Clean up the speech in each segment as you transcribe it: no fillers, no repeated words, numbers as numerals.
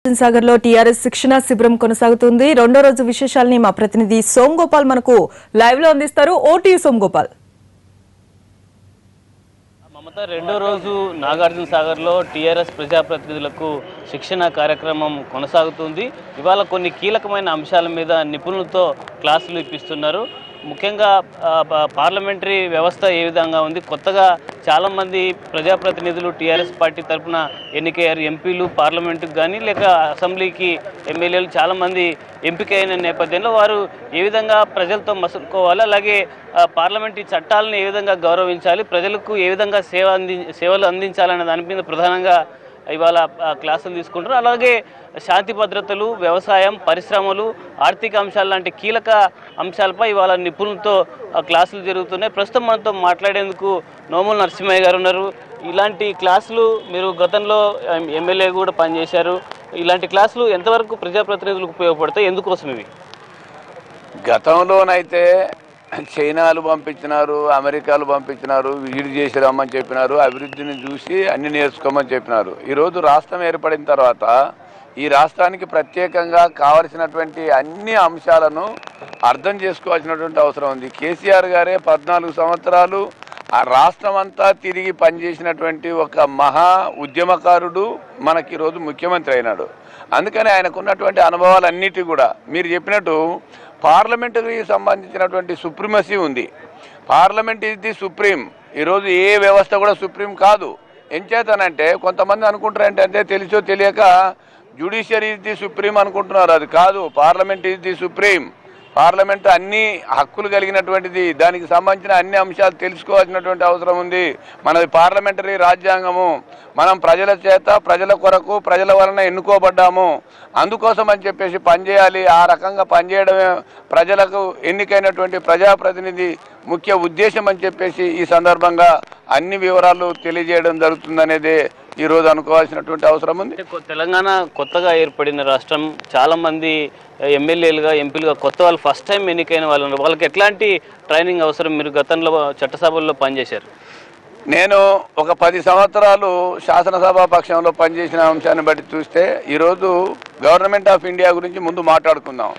సాగర్ లో టీఆర్ఎస్ శిక్షణ శిబిరం కొనసాగుతుంది. రెండో రోజు విశేషాలని మా ప్రతినిధి సోమగోపాల్ మనకు లైవ్ లో అందిస్తారు. ఓటీ సోమగోపాల్. మమత, రెండో రోజు నాగార్జున సాగర్ లో టీఆర్ఎస్ ప్రజాప్రతినిధులకు శిక్షణ కార్యక్రమం కొనసాగుతుంది. ఇవాళ కొన్ని కీలకమైన అంశాల మీద నిపుణులతో క్లాసులు ఇప్పిస్తున్నారు. ముఖ్యంగా పార్లమెంటరీ వ్యవస్థ ఏ విధంగా ఉంది, కొత్తగా చాలామంది ప్రజాప్రతినిధులు టీఆర్ఎస్ పార్టీ తరఫున ఎన్నికయ్యారు. ఎంపీలు పార్లమెంటుకు కానీ లేక అసెంబ్లీకి ఎమ్మెల్యేలు చాలామంది ఎంపికైన నేపథ్యంలో వారు ఏ విధంగా ప్రజలతో మసులుకోవాలి, అలాగే పార్లమెంటరీ చట్టాలను ఏ విధంగా గౌరవించాలి, ప్రజలకు ఏ విధంగా సేవలు అందించాలనే దాని మీద ప్రధానంగా ఇవాళ క్లాసులు తీసుకుంటారు. అలాగే శాంతి భద్రతలు, వ్యవసాయం, పరిశ్రమలు, ఆర్థిక అంశాలు లాంటి కీలక అంశాలపై ఇవాళ నిపుణులతో క్లాసులు జరుగుతున్నాయి. ప్రస్తుతం మనతో మాట్లాడేందుకు నోముల నరసింహయ్య గారు ఉన్నారు. ఇలాంటి క్లాసులు మీరు గతంలో ఎమ్మెల్యే కూడా పనిచేశారు. ఇలాంటి క్లాసులు ఎంతవరకు ప్రజాప్రతినిధులకు ఉపయోగపడతాయి, ఎందుకోసం ఇవి? గతంలోనైతే చైనాలు పంపించినారు, అమెరికాలు పంపించినారు, వీడి చేసి రమ్మని చెప్పినారు, అభివృద్ధిని చూసి అన్ని నేర్చుకోమని చెప్పినారు. ఈరోజు రాష్ట్రం ఏర్పడిన తర్వాత ఈ రాష్ట్రానికి ప్రత్యేకంగా కావలసినటువంటి అన్ని అంశాలను అర్థం చేసుకోవాల్సినటువంటి అవసరం ఉంది. కేసీఆర్ గారే 14 సంవత్సరాలు ఆ రాష్ట్రం అంతా తిరిగి పనిచేసినటువంటి ఒక మహా ఉద్యమకారుడు మనకి ఈరోజు ముఖ్యమంత్రి అయినాడు. అందుకని ఆయనకున్నటువంటి అనుభవాలన్నిటి కూడా మీరు చెప్పినట్టు పార్లమెంటుకి సంబంధించినటువంటి సుప్రీమసీ ఉంది. Parliament is the supreme. ఈరోజు ఏ వ్యవస్థ కూడా సుప్రీం కాదు. ఎంచేతనంటే కొంతమంది అనుకుంటారంటే తెలిసో తెలియక జ్యుడిషియరీ ఈజ్ ది సుప్రీం అనుకుంటున్నారు. అది కాదు. Parliament is the supreme. Parliament అన్ని హక్కులు కలిగినటువంటిది. దానికి సంబంధించిన అన్ని అంశాలు తెలుసుకోవాల్సినటువంటి అవసరం ఉంది. మనది పార్లమెంటరీ రాజ్యాంగము. మనం ప్రజల చేత, ప్రజల కొరకు, ప్రజల వలన ఎన్నుకోబడ్డాము. అందుకోసం అని చెప్పేసి పనిచేయాలి. ఆ రకంగా పనిచేయడమే ప్రజలకు ఎన్నికైనటువంటి ప్రజాప్రతినిధి ముఖ్య ఉద్దేశం అని చెప్పేసి ఈ సందర్భంగా అన్ని వివరాలు తెలియజేయడం జరుగుతుందనేదే ఈరోజు అనుకోవాల్సినటువంటి అవసరం ఉంది. తెలంగాణ కొత్తగా ఏర్పడిన రాష్ట్రం, చాలామంది ఎమ్మెల్యేలుగా, ఎంపీలుగా కొత్త వాళ్ళు ఫస్ట్ టైం ఎన్నికైన వాళ్ళు ఉన్నారు. వాళ్ళకి ఎట్లాంటి ట్రైనింగ్ అవసరం? మీరు గతంలో చట్టసభల్లో పనిచేశారు. నేను ఒక 10 సంవత్సరాలు శాసనసభ పక్షంలో పనిచేసిన అంశాన్ని బట్టి చూస్తే ఈరోజు గవర్నమెంట్ ఆఫ్ ఇండియా గురించి ముందు మాట్లాడుకుందాం.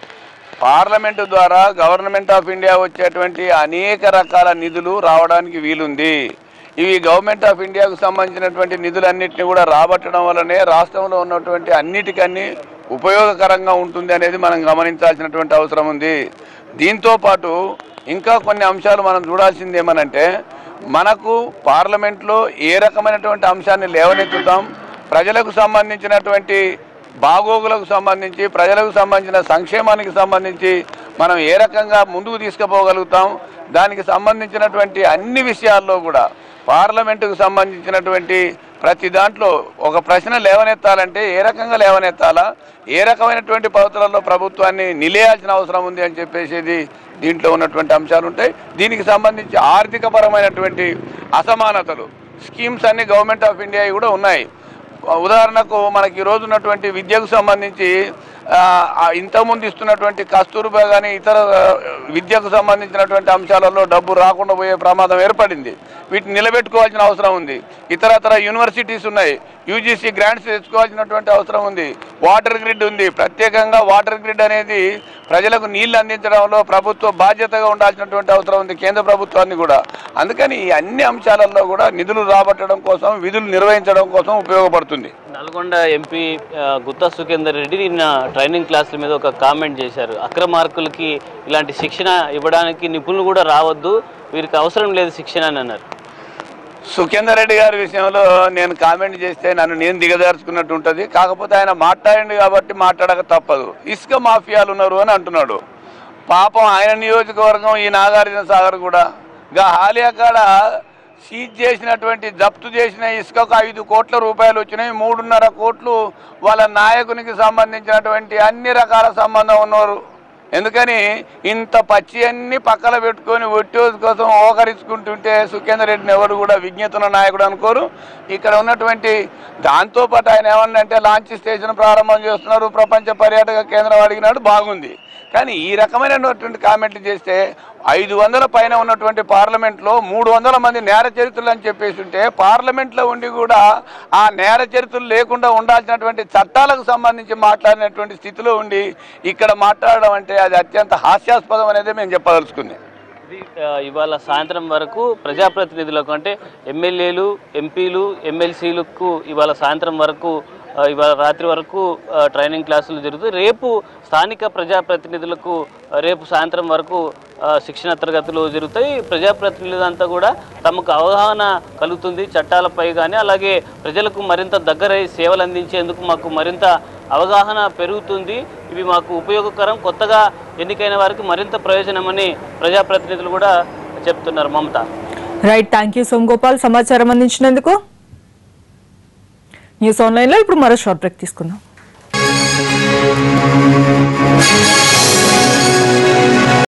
పార్లమెంటు ద్వారా గవర్నమెంట్ ఆఫ్ ఇండియా వచ్చేటువంటి అనేక రకాల నిధులు రావడానికి వీలుంది. ఇవి గవర్నమెంట్ ఆఫ్ ఇండియాకు సంబంధించినటువంటి నిధులన్నింటినీ కూడా రాబట్టడం వల్లనే రాష్ట్రంలో ఉన్నటువంటి అన్నిటికన్నీ ఉపయోగకరంగా ఉంటుంది అనేది మనం గమనించాల్సినటువంటి అవసరం ఉంది. దీంతోపాటు ఇంకా కొన్ని అంశాలు మనం చూడాల్సింది ఏమనంటే, మనకు పార్లమెంట్లో ఏ రకమైనటువంటి అంశాన్ని లేవనెత్తుతాం, ప్రజలకు సంబంధించినటువంటి బాగోగులకు సంబంధించి, ప్రజలకు సంబంధించిన సంక్షేమానికి సంబంధించి మనం ఏ రకంగా ముందుకు తీసుకుపోగలుగుతాం, దానికి సంబంధించినటువంటి అన్ని విషయాల్లో కూడా పార్లమెంటుకు సంబంధించినటువంటి ప్రతి దాంట్లో ఒక ప్రశ్న లేవనెత్తాలంటే ఏ రకంగా లేవనెత్తాలా, ఏ రకమైనటువంటి పద్ధతులలో ప్రభుత్వాన్ని నిలేయాల్సిన అవసరం ఉంది అని చెప్పేసి దీంట్లో ఉన్నటువంటి అంశాలు ఉంటాయి. దీనికి సంబంధించి ఆర్థికపరమైనటువంటి అసమానతలు, స్కీమ్స్ అన్ని గవర్నమెంట్ ఆఫ్ ఇండియా కూడా ఉన్నాయి. ఉదాహరణకు మనకి ఈరోజు ఉన్నటువంటి విద్యకు సంబంధించి ఇంతకుముందు ఇస్తున్నటువంటి కస్తూర్బా కానీ ఇతర విద్యకు సంబంధించినటువంటి అంశాలలో డబ్బు రాకుండా పోయే ప్రమాదం ఏర్పడింది. వీటిని నిలబెట్టుకోవాల్సిన అవసరం ఉంది. ఇతరతర యూనివర్సిటీస్ ఉన్నాయి, యూజీసీ గ్రాంట్స్ తెచ్చుకోవాల్సినటువంటి అవసరం ఉంది. వాటర్ గ్రిడ్ ఉంది. ప్రత్యేకంగా వాటర్ గ్రిడ్ అనేది ప్రజలకు నీళ్లు అందించడంలో ప్రభుత్వ బాధ్యతగా ఉండాల్సినటువంటి అవసరం ఉంది, కేంద్ర ప్రభుత్వాన్ని కూడా. అందుకని ఈ అన్ని అంశాలలో కూడా నిధులు రాబట్టడం కోసం, విధులు నిర్వహించడం కోసం ఉపయోగపడుతుంది. నల్గొండ ఎంపీ గుత్తా సుఖేందర్ రెడ్డి నిన్న ట్రైనింగ్ క్లాసుల మీద ఒక కామెంట్ చేశారు. అక్రమార్కులకి ఇలాంటి శిక్షణ ఇవ్వడానికి నిపుణులు కూడా రావద్దు, వీరికి అవసరం లేదు శిక్షణ అని అన్నారు. సుఖేందర్ రెడ్డి గారి విషయంలో నేను కామెంట్ చేస్తే నన్ను నేను దిగజార్చుకున్నట్టు ఉంటుంది. కాకపోతే ఆయన మాట్లాడింది కాబట్టి మాట్లాడక తప్పదు. ఇసుక మాఫియాలు ఉన్నారు అని అంటున్నాడు. పాపం ఆయన నియోజకవర్గం ఈ నాగార్జున సాగర్ కూడా హాలియా కాడ సీజ్ చేసినటువంటి, జప్తు చేసిన ఇసుకకు 5 కోట్ల రూపాయలు వచ్చినాయి. 3.5 కోట్లు వాళ్ళ నాయకునికి సంబంధించినటువంటి అన్ని రకాల సంబంధం ఉన్నారు. ఎందుకని ఇంత పచ్చి అన్ని పక్కన పెట్టుకొని ఒట్టోజు కోసం ఓకరించుకుంటుంటే సుఖేందర్ రెడ్డిని ఎవరు కూడా విజ్ఞతన నాయకుడు అనుకోరు. ఇక్కడ ఉన్నటువంటి దాంతోపాటు ఆయన ఏమన్నంటే లాంచ్ స్టేషన్ ప్రారంభం చేస్తున్నారు, ప్రపంచ పర్యాటక కేంద్రం అడిగినాడు, బాగుంది. కానీ ఈ రకమైనటువంటి కామెంట్లు చేస్తే 500 పైన ఉన్నటువంటి పార్లమెంట్లో 300 మంది నేర చరిత్రలు అని చెప్పేసి ఉంటే పార్లమెంట్లో ఉండి కూడా ఆ నేర చరిత్రలు లేకుండా ఉండాల్సినటువంటి చట్టాలకు సంబంధించి మాట్లాడినటువంటి స్థితిలో ఉండి ఇక్కడ మాట్లాడడం అంటే అది అత్యంత హాస్యాస్పదం అనేది మేము చెప్పదలుచుకుంది. ఇవాళ సాయంత్రం వరకు ప్రజాప్రతినిధులకు అంటే ఎమ్మెల్యేలు, ఎంపీలు, ఎమ్మెల్సీలకు ఇవాళ సాయంత్రం వరకు ఇవాళ రాత్రి వరకు ట్రైనింగ్ క్లాసులు జరుగుతాయి. రేపు స్థానిక ప్రజాప్రతినిధులకు రేపు సాయంత్రం వరకు శిక్షణ తరగతులు జరుగుతాయి. ప్రజాప్రతినిధులంతా కూడా తమకు అవగాహన కలుగుతుంది చట్టాలపై కానీ, అలాగే ప్రజలకు మరింత దగ్గరై సేవలు అందించేందుకు మాకు మరింత అవగాహన పెరుగుతుంది, ఇవి మాకు ఉపయోగకరం, కొత్తగా ఎన్నికైన వారికి మరింత ప్రయోజనమని ప్రజాప్రతినిధులు కూడా చెప్తున్నారు. మమత. రైట్, థ్యాంక్ యూ సోమగోపాల్ సమాచారం అందించినందుకు. న్యూస్ ఆన్లైన్లో ఇప్పుడు మరో షార్ట్ బ్రేక్ తీసుకుందాం.